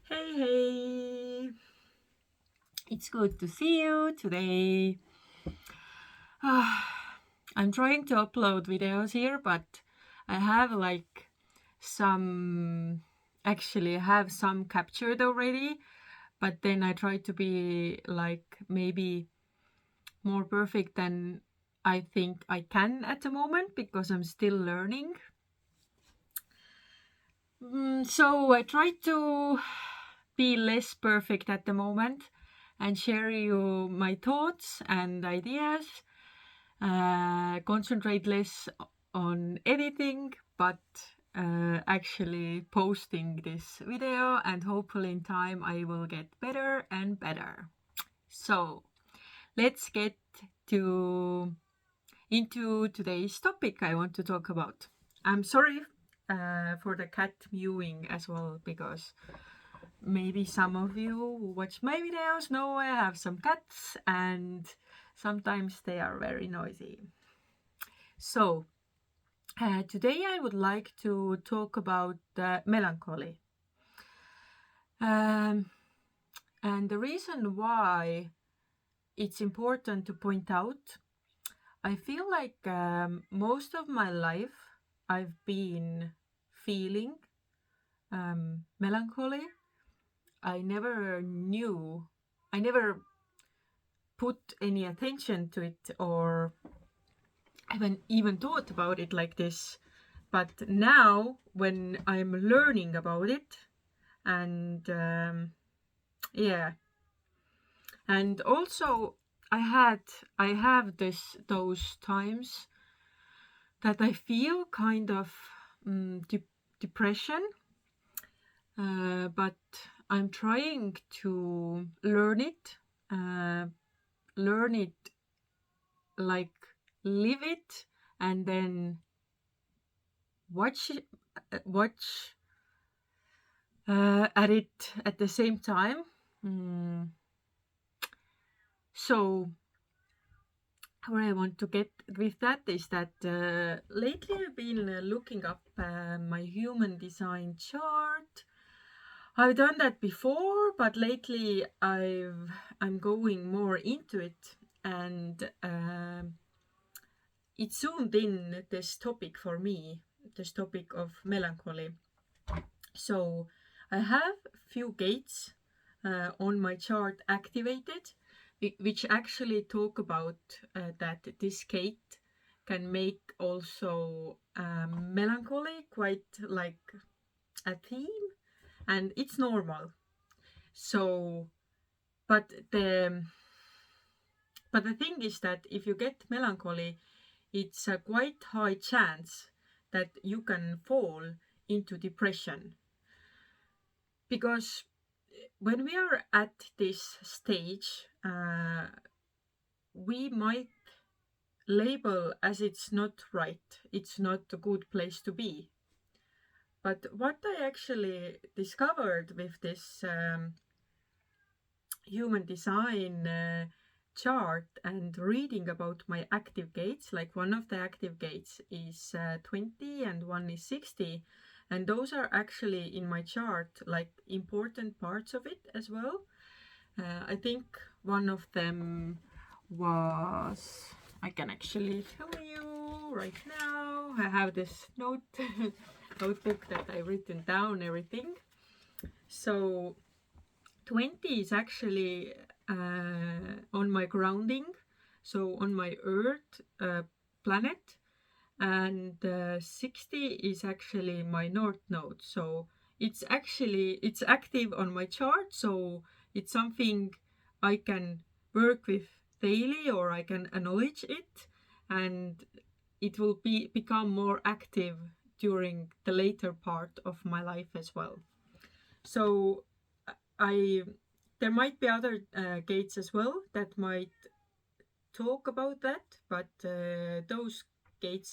Hey, hey! It's good to see you today. I'm trying to upload videos here, but I have some. Actually, I have some captured already, but then I try to be maybe more perfect than I think I can at the moment because I'm still learning. So I try to be less perfect at the moment and share you my thoughts and ideas. Concentrate less on editing, but actually posting this video, and hopefully in time I will get better and better. So let's get to into today's topic I want to talk about. I'm sorry for the cat mewing as well, because maybe some of you who watch my videos know I have some cats and sometimes they are very noisy. So, today I would like to talk about melancholy. And the reason why it's important to point out, I feel like most of my life I've been feeling melancholy. I never knew, I never put any attention to it or haven't even thought about it like this. But now, when I'm learning about it, and yeah, and also I have those times that I feel kind of depression, but I'm trying to learn it, like live it, and then watch at it at the same time. Mm. So where I want to get with that is that lately I've been looking up my human design chart. I've done that before, but lately I'm going more into it, and it zoomed in this topic for me, this topic of melancholy. So I have few gates on my chart activated, which actually talk about that this gate can make also melancholy quite like a theme, and it's normal. So, but the thing is that if you get melancholy, it's a quite high chance that you can fall into depression, because when we are at this stage, we might label as it's not right, it's not a good place to be. But what I actually discovered with this human design chart and reading about my active gates, like one of the active gates is 20 and one is 60, and those are actually in my chart like important parts of it as well. I think one of them was, I can actually show you right now. I have this notebook that I've written down everything. So 20 is actually on my grounding, so on my Earth planet, and 60 is actually my North node. So it's active on my chart, so it's something I can work with daily, or I can acknowledge it, and it will become more active during the later part of my life as well. So I there might be other gates as well that might talk about that, but those gates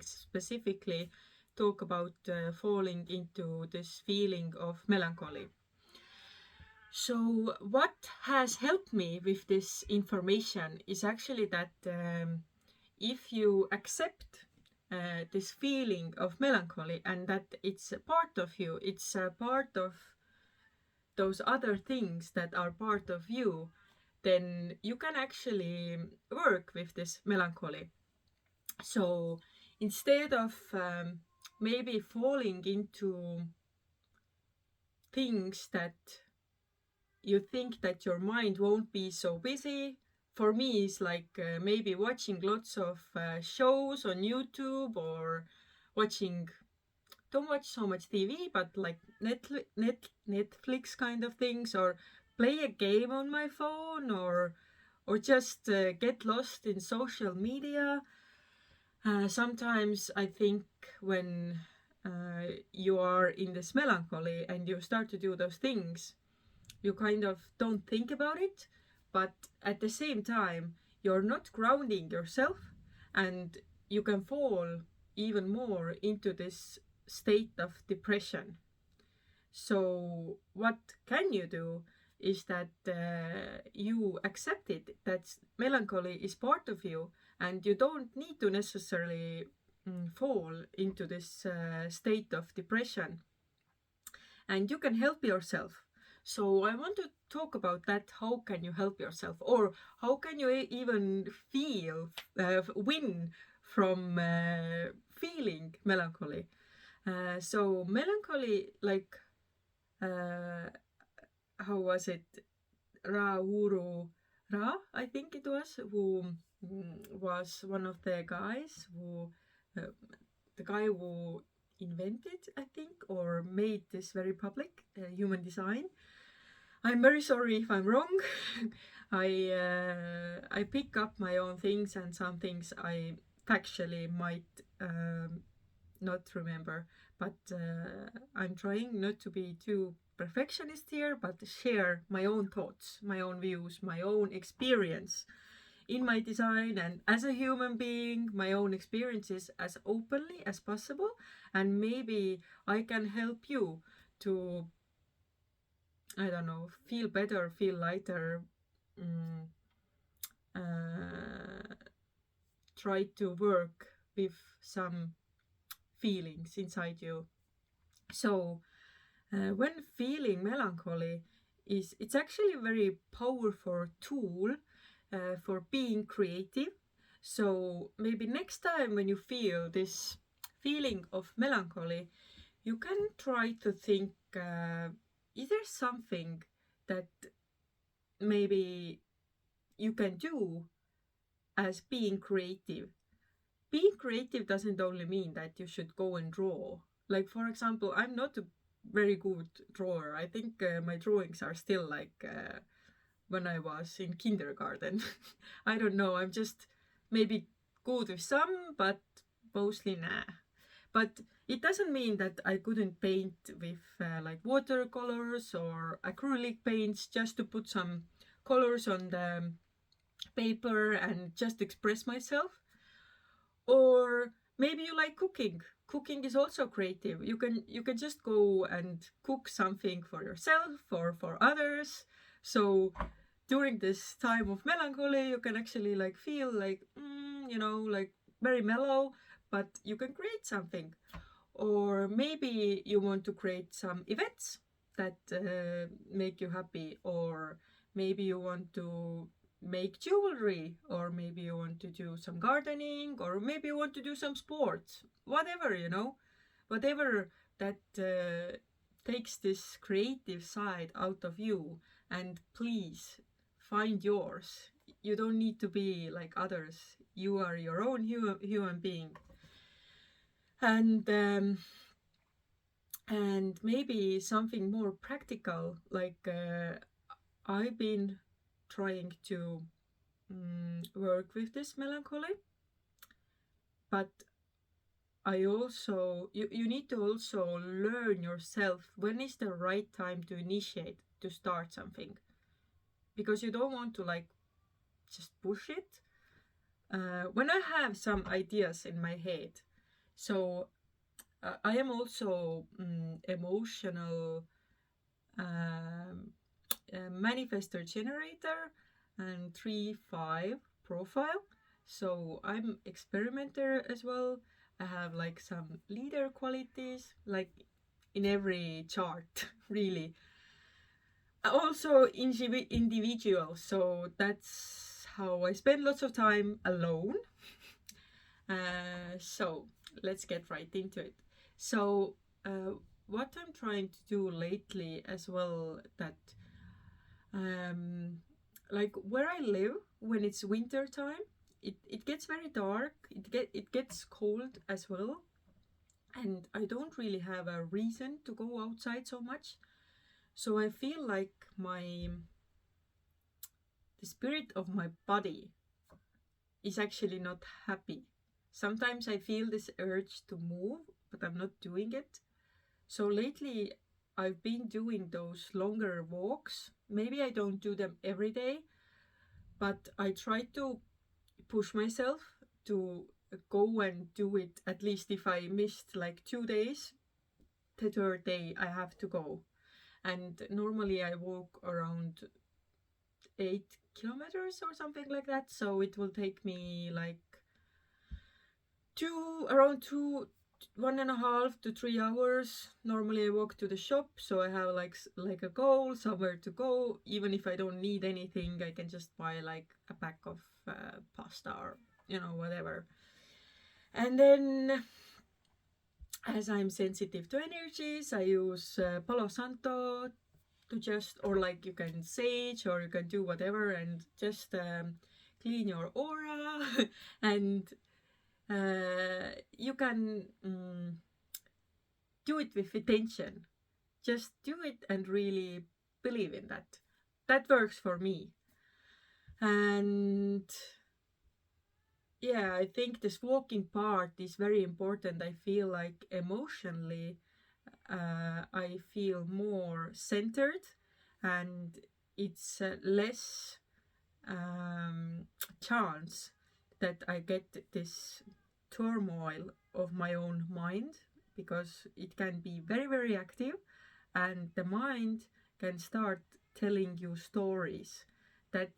specifically talk about falling into this feeling of melancholy. So what has helped me with this information is actually that if you accept this feeling of melancholy, and that it's a part of you, it's a part of those other things that are part of you, then you can actually work with this melancholy. So instead of maybe falling into things that you think that your mind won't be so busy, for me it's like maybe watching lots of shows on YouTube, or watching, don't watch so much TV, but like Netflix kind of things, or play a game on my phone, or just get lost in social media. Sometimes I think when you are in this melancholy and you start to do those things, you kind of don't think about it, but at the same time, you're not grounding yourself, and you can fall even more into this state of depression. So, what can you do is that you accept it, that melancholy is part of you, and you don't need to necessarily fall into this state of depression, and you can help yourself. So I want to talk about that. How can you help yourself, or how can you even win from feeling melancholy? So melancholy, like how was it? Ra Uru Ra, I think it was, who was one of the guys who, uh, the guy who invented, I think, or made this very public human design. I'm very sorry if I'm wrong. I pick up my own things, and some things I factually might not remember, but I'm trying not to be too perfectionist here, but share my own thoughts, my own views, my own experience in my design, and as a human being, my own experiences as openly as possible. And maybe I can help you to, I don't know, feel better, feel lighter, mm, uh, try to work with some feelings inside you. So when feeling melancholy, it's actually a very powerful tool for being creative. So maybe next time when you feel this feeling of melancholy, you can try to think, is there something that maybe you can do as being creative? Being creative doesn't only mean that you should go and draw. Like, for example, I'm not a very good drawer. I think my drawings are still like when I was in kindergarten. I don't know. I'm just maybe good with some, but mostly nah. But it doesn't mean that I couldn't paint with like watercolors or acrylic paints, just to put some colors on the paper and just express myself. Or maybe you like cooking. Cooking is also creative. You can just go and cook something for yourself or for others. So during this time of melancholy, you can actually like feel like like very mellow, but you can create something. Or maybe you want to create some events that make you happy, or maybe you want to make jewelry, or maybe you want to do some gardening, or maybe you want to do some sports, whatever, whatever that takes this creative side out of you. And please find yours. You don't need to be like others. You are your own human being. And maybe something more practical, like I've been trying to work with this melancholy, but I also you need to also learn yourself when is the right time to initiate, to start something, because you don't want to like just push it. When I have some ideas in my head, so I am also emotional manifestor generator and 3-5 profile. So I'm experimenter as well. I have like some leader qualities, like in every chart, really. Also individual, so that's how I spend lots of time alone. So let's get right into it. So what I'm trying to do lately as well, that um, like where I live, when it's winter time, it gets very dark. It gets cold as well, and I don't really have a reason to go outside so much. So I feel like the spirit of my body is actually not happy. Sometimes I feel this urge to move, but I'm not doing it. So lately, I've been doing those longer walks. Maybe I don't do them every day, but I try to push myself to go and do it. At least if I missed like 2 days, the third day I have to go. And normally I walk around 8 kilometers or something like that. So it will take me like around 1.5 to 3 hours. Normally I walk to the shop, so I have like a goal somewhere to go. Even if I don't need anything, I can just buy like a pack of pasta or whatever. And then, as I'm sensitive to energies, I use Palo Santo to just, or like you can sage or you can do whatever and just clean your aura. And you can do it with intention. Just do it and really believe in that. That works for me. And yeah, I think this walking part is very important. I feel like emotionally, I feel more centered, and it's less chance that I get this turmoil of my own mind, because it can be very, very active, and the mind can start telling you stories that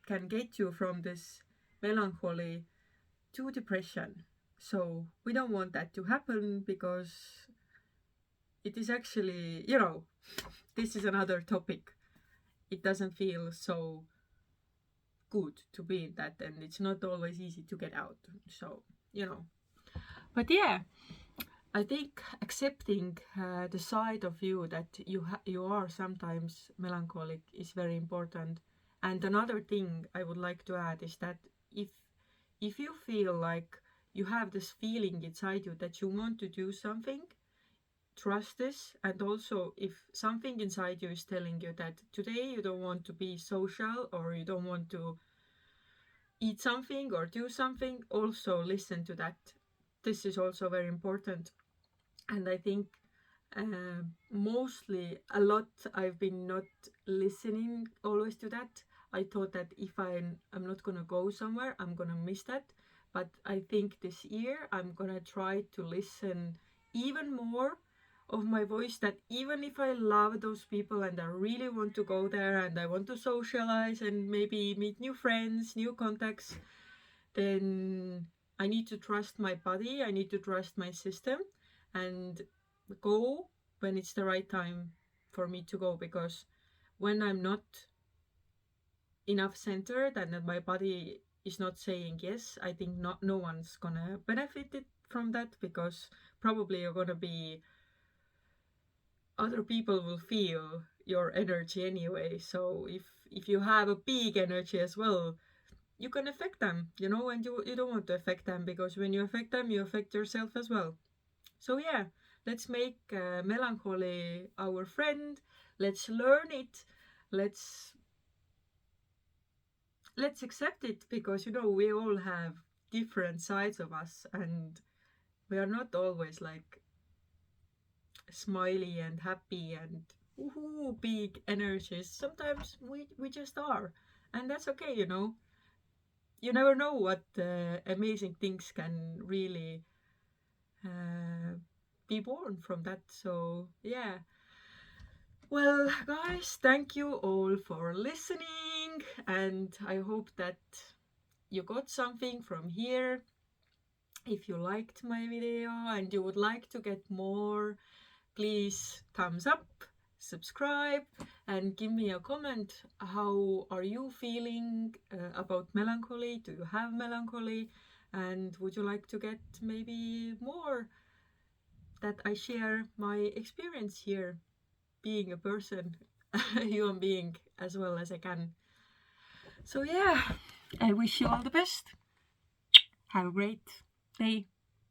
can get you from this melancholy to depression. So we don't want that to happen, because it is actually, this is another topic. It doesn't feel so good to be in that, and it's not always easy to get out. So, But yeah, I think accepting the side of you that you are sometimes melancholic is very important. And another thing I would like to add is that if if you feel like you have this feeling inside you that you want to do something, trust this. And also, if something inside you is telling you that today you don't want to be social, or you don't want to eat something or do something, also listen to that. This is also very important. And I think mostly a lot I've been not listening always to that. I thought that if I'm not gonna go somewhere, I'm gonna miss that. But I think this year I'm gonna try to listen even more of my voice, that even if I love those people and I really want to go there and I want to socialize and maybe meet new friends, new contacts, then I need to trust my body, I need to trust my system, and go when it's the right time for me to go. Because when I'm not enough centered and that my body is not saying yes, I think no one's gonna benefit it from that, because probably you're gonna be, other people will feel your energy anyway. So if you have a big energy as well, you can affect them, and you don't want to affect them, because when you affect them, you affect yourself as well. So yeah, let's make melancholy our friend. Let's learn it. Let's let's accept it, because we all have different sides of us, and we are not always like smiley and happy and woohoo big energies. Sometimes we just are, and that's okay. You never know what amazing things can really uh, be born from that. So yeah. Well, guys, thank you all for listening, and I hope that you got something from here. If you liked my video and you would like to get more, please thumbs up, subscribe and give me a comment. How are you feeling about melancholy? Do you have melancholy? And would you like to get maybe more that I share my experience here, being a person, a human being, as well as I can. So yeah, I wish you all the best. Have a great day.